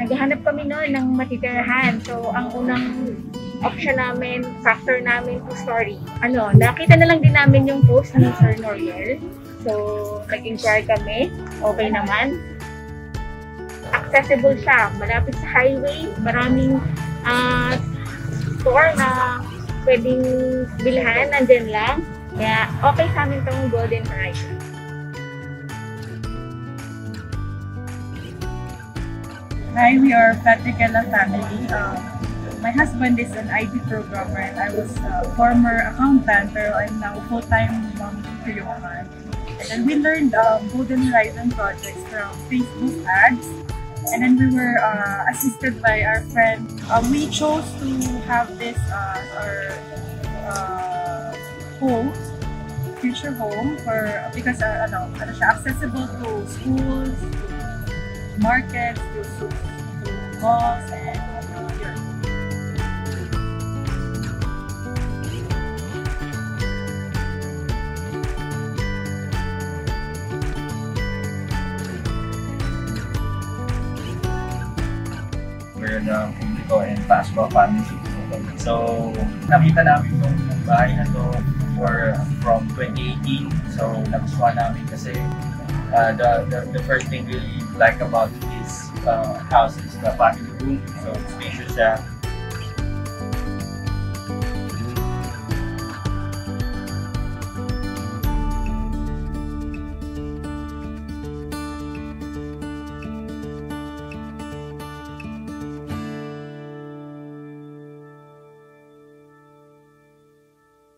naghahanap kami noon ng matitirahan. So, ang unang option namin, factor namin to story. Nakita na lang din namin yung post ni Sir Noriel. So, nag-inquire kami. Okay naman. Accessible siya. Malapit sa highway. Maraming store na pwedeng bilhan. Nandyan lang. Kaya, okay sa amin itong Golden Horizon. Hi, we are Patrickella family. My husband is an IT programmer and I was a former accountant, pero I'm now full-time mom to Johan. And then we learned Golden Horizon projects from Facebook ads. And then we were assisted by our friend. We chose to have this our home, future home, because accessible to schools, to markets, to malls, and yun. We're the Publico and Pascua family. So, nakita namin yung bahay na to from 2018. So, nagustuhan namin kasi the first thing we like about this house is the family room. So, spacious siya.